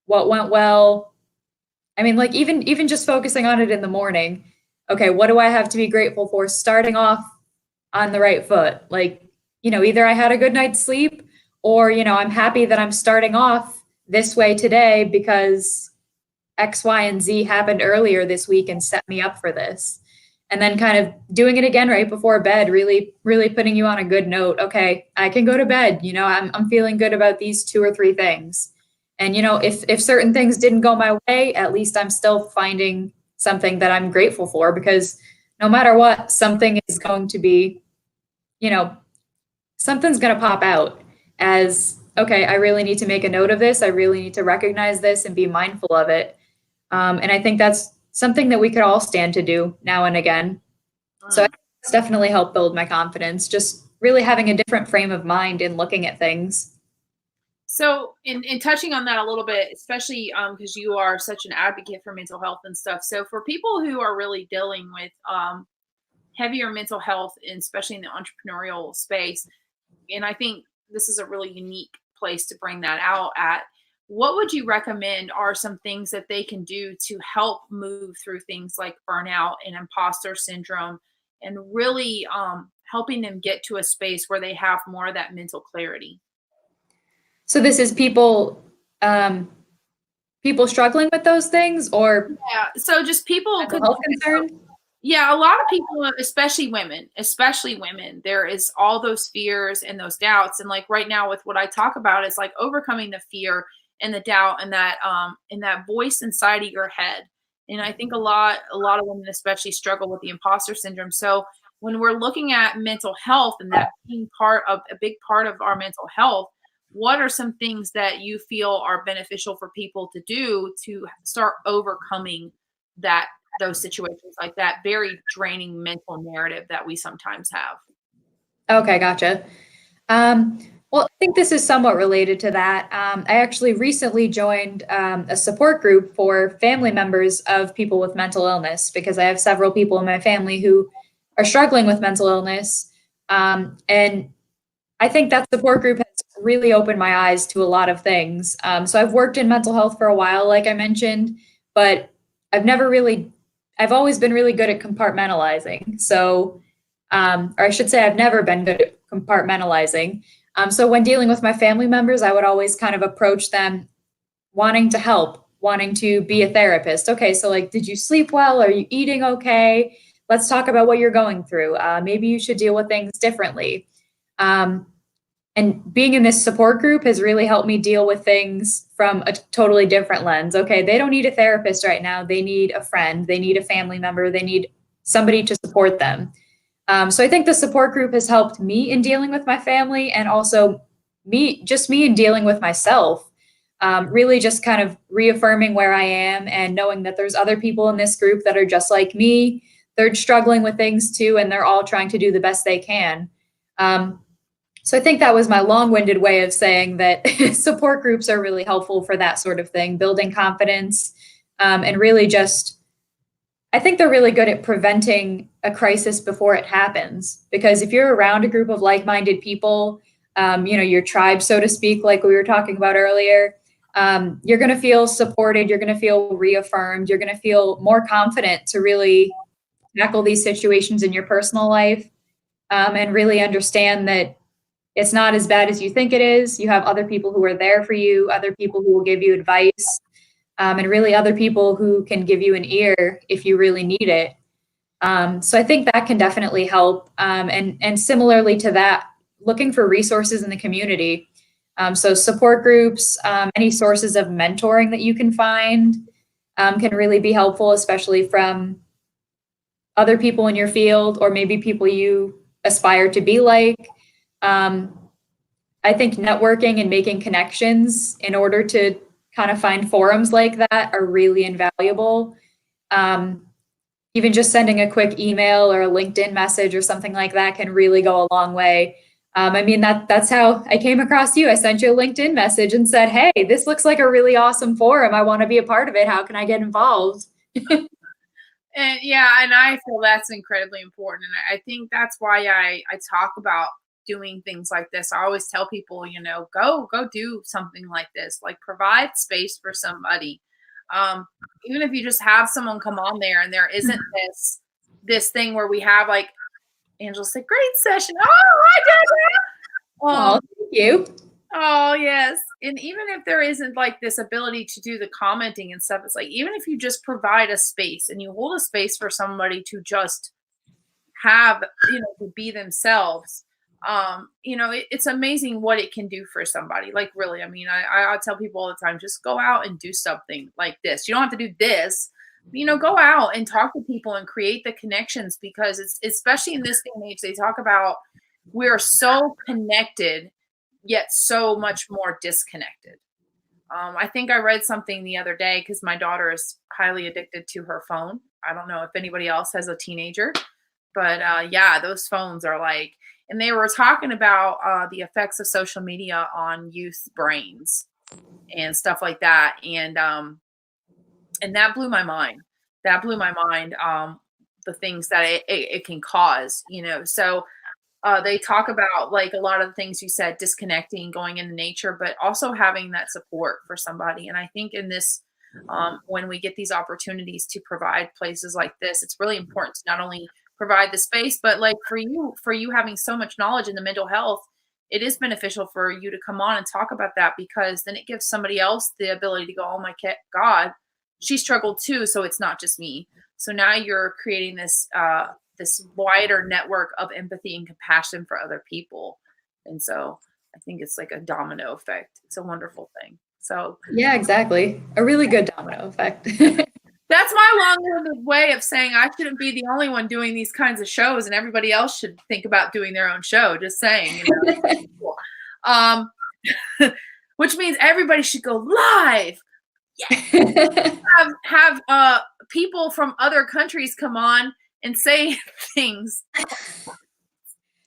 What went well? I mean, like even just focusing on it in the morning. Okay, what do I have to be grateful for? Starting off on the right foot. Like, either I had a good night's sleep or, I'm happy that I'm starting off this way today because X, Y, and Z happened earlier this week and set me up for this. And then kind of doing it again right before bed, really, really putting you on a good note. Okay, I can go to bed. I'm feeling good about these 2 or 3 things. And, if certain things didn't go my way, at least I'm still finding something that I'm grateful for, because no matter what, something is going to be, something's going to pop out as, okay, I really need to make a note of this. I really need to recognize this and be mindful of it. And I think that's something that we could all stand to do now and again. So it's definitely helped build my confidence, just really having a different frame of mind in looking at things. So in touching on that a little bit, especially because you are such an advocate for mental health and stuff. So for people who are really dealing with heavier mental health, and especially in the entrepreneurial space, and I think this is a really unique place to bring that out at, what would you recommend are some things that they can do to help move through things like burnout and imposter syndrome, and really helping them get to a space where they have more of that mental clarity? So this is people struggling with those things, or so just people mental health concerns? Yeah, a lot of people, especially women, there is all those fears and those doubts. And like right now with what I talk about, it's like overcoming the fear and the doubt and that voice inside of your head. And I think a lot of women especially struggle with the imposter syndrome. So when we're looking at mental health and that being a big part of our mental health, what are some things that you feel are beneficial for people to do to start overcoming that those situations like that very draining mental narrative that we sometimes have. Okay, gotcha. Well, I think this is somewhat related to that. I actually recently joined a support group for family members of people with mental illness because I have several people in my family who are struggling with mental illness. And I think that support group has really opened my eyes to a lot of things. So I've worked in mental health for a while, like I mentioned, but I've always been really good at compartmentalizing. So, or I should say, I've never been good at compartmentalizing. So when dealing with my family members, I would always kind of approach them wanting to help, wanting to be a therapist. Okay, so like, did you sleep well? Are you eating okay? Let's talk about what you're going through. Maybe you should deal with things differently. And being in this support group has really helped me deal with things from a totally different lens. Okay, they don't need a therapist right now. They need a friend. They need a family member. They need somebody to support them. So I think the support group has helped me in dealing with my family and also me in dealing with myself. Really just kind of reaffirming where I am and knowing that there's other people in this group that are just like me. They're struggling with things too, and they're all trying to do the best they can. So I think that was my long-winded way of saying that support groups are really helpful for that sort of thing, building confidence, and really just, I think they're really good at preventing a crisis before it happens. Because if you're around a group of like-minded people, your tribe, so to speak, like we were talking about earlier, you're going to feel supported, you're going to feel reaffirmed, you're going to feel more confident to really tackle these situations in your personal life, and really understand that it's not as bad as you think it is. You have other people who are there for you, other people who will give you advice, and really other people who can give you an ear if you really need it. So I think that can definitely help. And similarly to that, looking for resources in the community. So support groups, any sources of mentoring that you can find can really be helpful, especially from other people in your field or maybe people you aspire to be like. I think networking and making connections in order to kind of find forums like that are really invaluable. Even just sending a quick email or a LinkedIn message or something like that can really go a long way. I mean, that's how I came across you. I sent you a LinkedIn message and said, hey, this looks like a really awesome forum. I want to be a part of it. How can I get involved? And yeah, and I feel that's incredibly important. And I think that's why I talk about doing things like this. I always tell people, go do something like this, like provide space for somebody. Even if you just have someone come on there and there isn't this thing where we have like Angela said, great session. Oh, I did it. Oh, thank you. Oh, yes. And even if there isn't like this ability to do the commenting and stuff, it's like, even if you just provide a space and you hold a space for somebody to just have, to be themselves, it's amazing what it can do for somebody. Like, really, I mean, I tell people all the time, just go out and do something like this. You don't have to do this, go out and talk to people and create the connections, because it's, especially in this day and age, they talk about we're so connected yet so much more disconnected. I think I read something the other day because my daughter is highly addicted to her phone. I don't know if anybody else has a teenager, but yeah, those phones are like, and they were talking about the effects of social media on youth brains and stuff like that. And that blew my mind. The things that it can cause, so they talk about like a lot of the things you said, disconnecting, going into nature, but also having that support for somebody. And I think in this, when we get these opportunities to provide places like this, it's really important to not only provide the space, but like for you having so much knowledge in the mental health, it is beneficial for you to come on and talk about that, because then it gives somebody else the ability to go, oh my God, she struggled too. So it's not just me. So now you're creating this wider network of empathy and compassion for other people. And so I think it's like a domino effect. It's a wonderful thing. So yeah, exactly. A really good domino effect. That's my long-winded way of saying I shouldn't be the only one doing these kinds of shows, and everybody else should think about doing their own show. Just saying, which means everybody should go live. Yeah. have people from other countries come on and say things.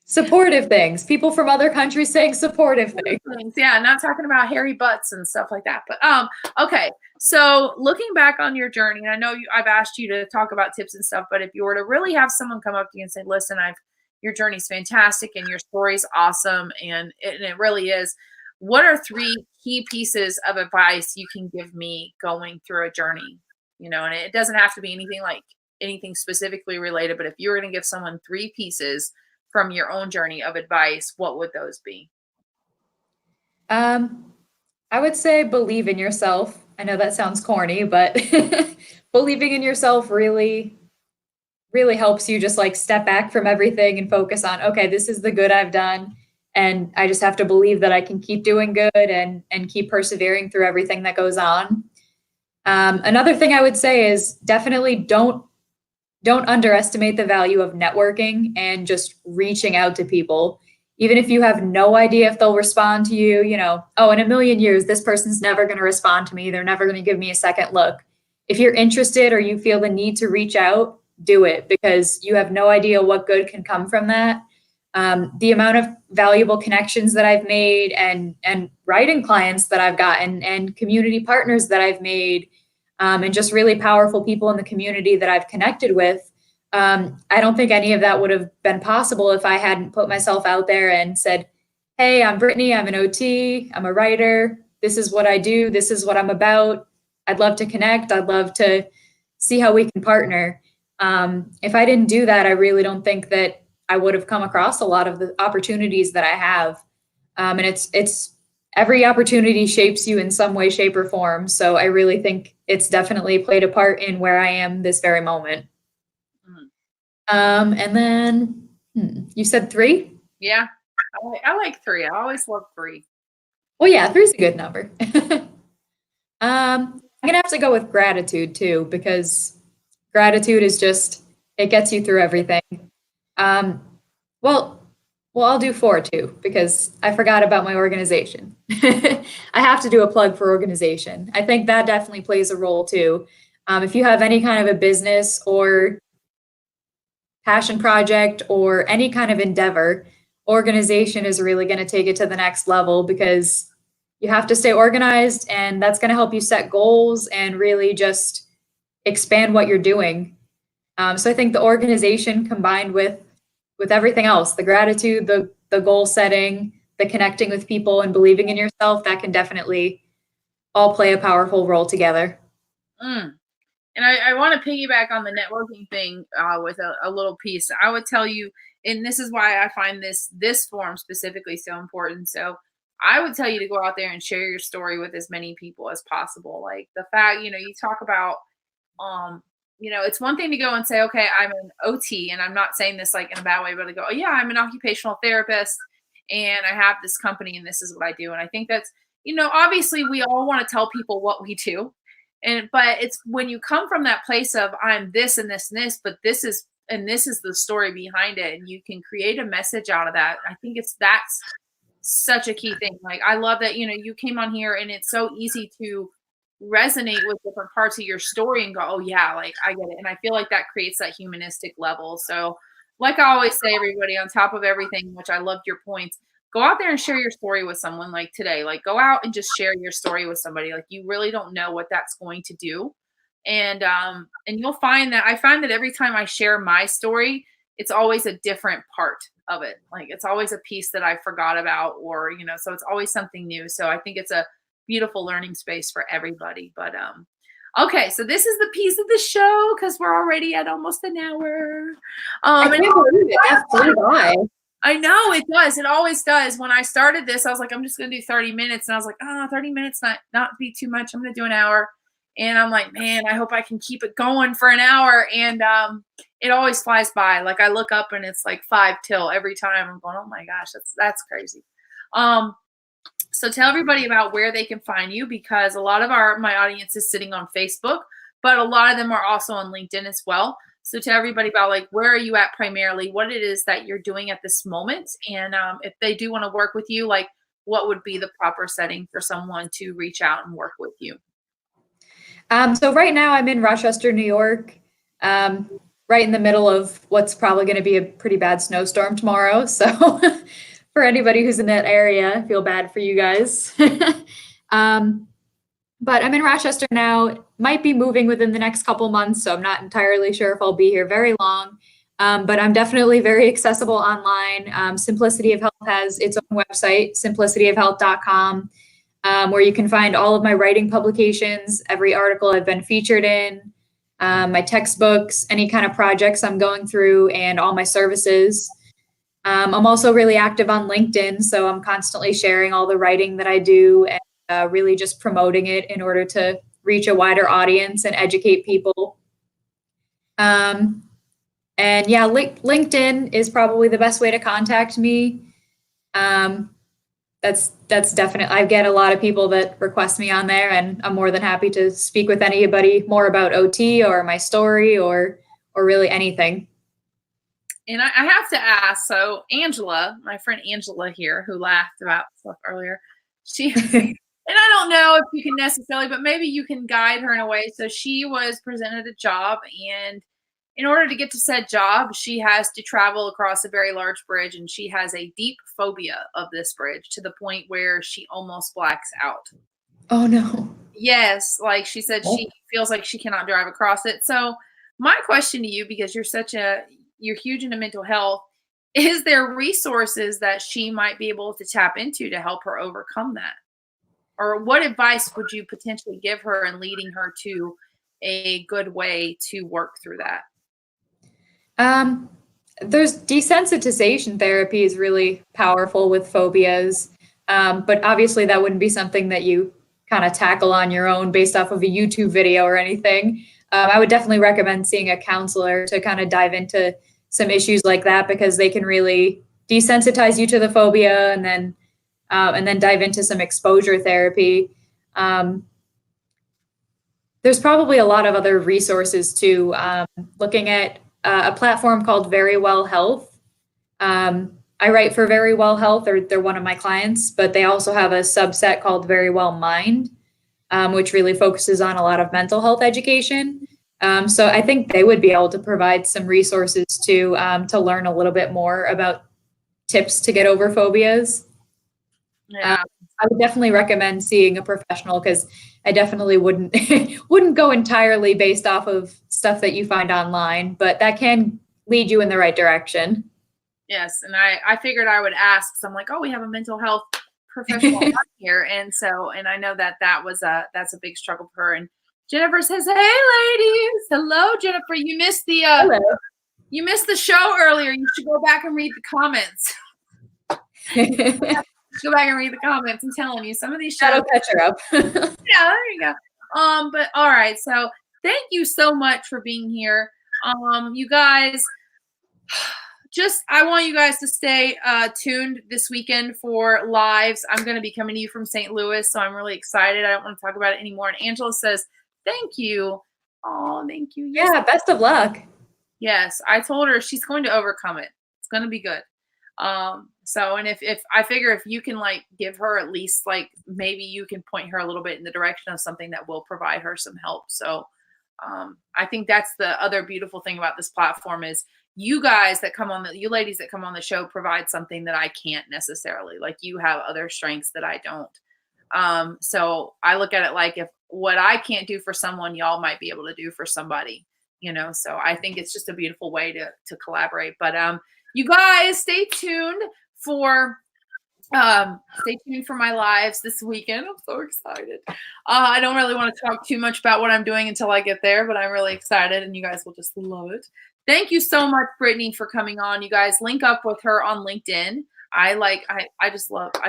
Supportive things. People from other countries saying supportive things. Yeah, not talking about hairy butts and stuff like that. But okay. So looking back on your journey, and I know I've asked you to talk about tips and stuff, but if you were to really have someone come up to you and say, "Listen, your journey's fantastic and your story's awesome," and it really is. What are 3 key pieces of advice you can give me going through a journey? And it doesn't have to be anything specifically related, but if you were going to give someone 3 pieces from your own journey of advice, what would those be? I would say believe in yourself. I know that sounds corny, but believing in yourself really, really helps you just like step back from everything and focus on, okay, this is the good I've done. And I just have to believe that I can keep doing good and keep persevering through everything that goes on. Another thing I would say is definitely don't underestimate the value of networking and just reaching out to people. Even if you have no idea if they'll respond to you, oh, in a million years, this person's never going to respond to me. They're never going to give me a second look. If you're interested or you feel the need to reach out, do it, because you have no idea what good can come from that. The amount of valuable connections that I've made and writing clients that I've gotten and community partners that I've made, and just really powerful people in the community that I've connected with. I don't think any of that would have been possible if I hadn't put myself out there and said, "Hey, I'm Brittany. I'm an OT. I'm a writer. This is what I do. This is what I'm about. I'd love to connect. I'd love to see how we can partner." If I didn't do that, I really don't think that I would have come across a lot of the opportunities that I have. And it's every opportunity shapes you in some way, shape, or form. So I really think it's definitely played a part in where I am this very moment. And then you said 3? Yeah, I like 3. I always love 3. Well, yeah, 3 is a good number. I'm gonna have to go with gratitude too, because gratitude is just, it gets you through everything. Well, I'll do 4 too, because I forgot about my organization. I have to do a plug for organization. I think that definitely plays a role too. If you have any kind of a business or passion project or any kind of endeavor, organization is really going to take it to the next level, because you have to stay organized, and that's going to help you set goals and really just expand what you're doing. So I think the organization combined with everything else, the gratitude, the goal setting, the connecting with people and believing in yourself, that can definitely all play a powerful role together. And I want to piggyback on the networking thing with a little piece. I would tell you, and this is why I find this forum specifically so important. So I would tell you to go out there and share your story with as many people as possible. Like the fact, you talk about, it's one thing to go and say, okay, I'm an OT, and I'm not saying this like in a bad way, but to go, oh yeah, I'm an occupational therapist and I have this company and this is what I do. And I think that's, obviously we all want to tell people what we do. But it's when you come from that place of I'm this and this and this, but this is the story behind it, and you can create a message out of that. I think that's such a key thing. Like I love that, you came on here and it's so easy to resonate with different parts of your story and go, oh yeah, like I get it. And I feel like that creates that humanistic level. So like I always say, everybody, on top of everything, which I loved your points, go out there and share your story with someone. Like today, like go out and just share your story with somebody. Like you really don't know what that's going to do. And you'll find that I find that every time I share my story, it's always a different part of it. Like it's always a piece that I forgot about, or, so it's always something new. So I think it's a beautiful learning space for everybody. But okay, so this is the piece of the show, because we're already at almost an hour. I can't believe it. That flew by. I know it does. It always does. When I started this, I was like, I'm just going to do 30 minutes. And I was like, 30 minutes, not be too much. I'm going to do an hour. And I'm like, man, I hope I can keep it going for an hour. And it always flies by. Like I look up and it's like 5 till every time. I'm going, oh my gosh, that's crazy. So tell everybody about where they can find you, because a lot of my audience is sitting on Facebook, but a lot of them are also on LinkedIn as well. So tell everybody about like, where are you at primarily, what it is that you're doing at this moment. And if they do want to work with you, like what would be the proper setting for someone to reach out and work with you? So right now I'm in Rochester, New York, right in the middle of what's probably going to be a pretty bad snowstorm tomorrow. So for anybody who's in that area, I feel bad for you guys. um, but I'm in Rochester now, might be moving within the next couple months, so I'm not entirely sure if I'll be here very long. But I'm definitely very accessible online. Simplicity of Health has its own website, simplicityofhealth.com, where you can find all of my writing publications, every article I've been featured in, my textbooks, any kind of projects I'm going through, and all my services. I'm also really active on LinkedIn, so I'm constantly sharing all the writing that I do and really just promoting it in order to reach a wider audience and educate people. And yeah, LinkedIn is probably the best way to contact me. That's definite. I get a lot of people that request me on there, and I'm more than happy to speak with anybody more about OT or my story or really anything. And I have to ask, so Angela, my friend Angela here, who laughed about stuff earlier, she, and I don't know if you can necessarily, but maybe you can guide her in a way. So she was presented a job, and in order to get to said job, she has to travel across a very large bridge, and she has a deep phobia of this bridge to the point where she almost blacks out. Oh no. Yes, like she said, she feels like she cannot drive across it. So my question to you, because you're huge into mental health, is there resources that she might be able to tap into to help her overcome that? Or what advice would you potentially give her in leading her to a good way to work through that? There's desensitization therapy is really powerful with phobias. But obviously that wouldn't be something that you kind of tackle on your own based off of a YouTube video or anything. I would definitely recommend seeing a counselor to kind of dive into some issues like that, because they can really desensitize you to the phobia and then dive into some exposure therapy. There's probably a lot of other resources too. Looking at a platform called Very Well Health. I write for Very Well Health, or they're one of my clients, but they also have a subset called Very Well Mind, which really focuses on a lot of mental health education. So I think they would be able to provide some resources to learn a little bit more about tips to get over phobias. Yeah. I would definitely recommend seeing a professional, because I definitely wouldn't wouldn't go entirely based off of stuff that you find online, but that can lead you in the right direction. Yes, and I figured I would ask. So I'm like, oh, we have a mental health professional on here, and I know that's a big struggle for her. And Jennifer says, "Hey, ladies, hello, Jennifer. You missed the show earlier. You should go back and read the comments. Go back and read the comments. I'm telling you, some of these shows That'll catch her up. Yeah, there you go. But all right. So thank you so much for being here. You guys, I want you guys to stay tuned this weekend for lives. I'm going to be coming to you from St. Louis, so I'm really excited. I don't want to talk about it anymore. And Angela says, thank you. Oh, thank you. Yes. Yeah, best of luck. Yes, I told her she's going to overcome it. It's going to be good. So, and if I figure if you can like give her at least like, maybe you can point her a little bit in the direction of something that will provide her some help. So, I think that's the other beautiful thing about this platform is you ladies that come on the show provide something that I can't necessarily. Like, you have other strengths that I don't. So I look at it like, if what I can't do for someone, y'all might be able to do for somebody, so I think it's just a beautiful way to collaborate. But, you guys stay tuned for my lives this weekend. I'm so excited. I don't really want to talk too much about what I'm doing until I get there, but I'm really excited and you guys will just love it. Thank you so much, Brittany, for coming on. You guys link up with her on LinkedIn. I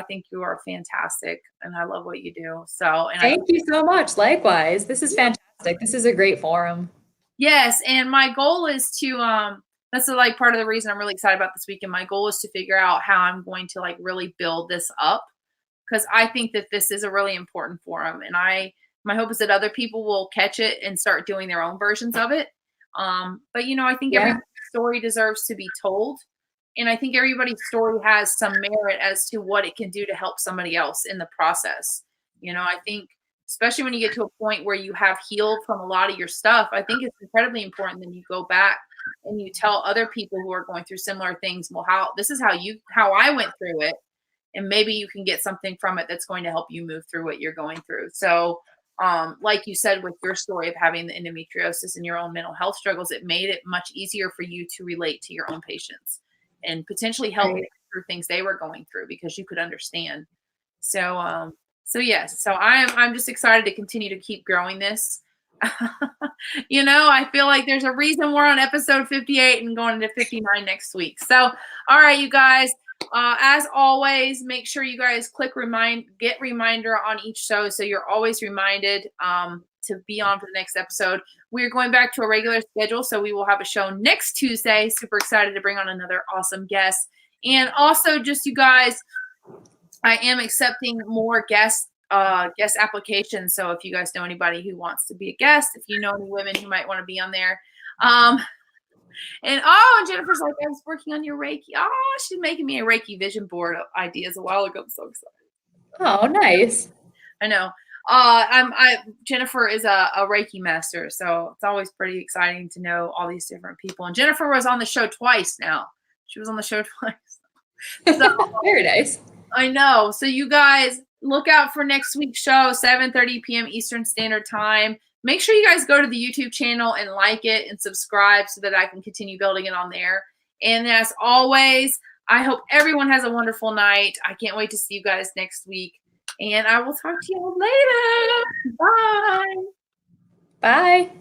think you are fantastic and I love what you do. So, and thank you so much. Likewise. This is fantastic. This is a great forum. Yes. And my goal is to, that's like part of the reason I'm really excited about this weekend. My goal is to figure out how I'm going to like really build this up, because I think that this is a really important forum. And my hope is that other people will catch it and start doing their own versions of it. But I think every story deserves to be told. And I think everybody's story has some merit as to what it can do to help somebody else in the process. I think especially when you get to a point where you have healed from a lot of your stuff, I think it's incredibly important that you go back and you tell other people who are going through similar things, well, this is how I went through it. And maybe you can get something from it that's going to help you move through what you're going through. So, like you said, with your story of having the endometriosis and your own mental health struggles, it made it much easier for you to relate to your own patients and potentially help them through things they were going through because you could understand. So, yes, so I'm just excited to continue to keep growing this. I feel like there's a reason we're on episode 58 and going into 59 next week. So, all right, you guys. As always, make sure you guys get reminder on each show so you're always reminded to be on for the next episode. We're going back to a regular schedule, so we will have a show next Tuesday. Super excited to bring on another awesome guest. And also, just you guys, I am accepting more guest applications. So if you guys know anybody who wants to be a guest, if you know any women who might want to be on there, and Jennifer's like, I was working on your Reiki. Oh, she's making me a Reiki vision board ideas a while ago. I'm so excited. Oh, nice. I know. Jennifer is a Reiki master, so it's always pretty exciting to know all these different people. And Jennifer was on the show twice now. She was on the show twice. So, very nice. I know. So you guys look out for next week's show, 7:30 p.m. Eastern Standard Time. Make sure you guys go to the YouTube channel and like it and subscribe so that I can continue building it on there. And as always, I hope everyone has a wonderful night. I can't wait to see you guys next week. And I will talk to you all later. Bye. Bye.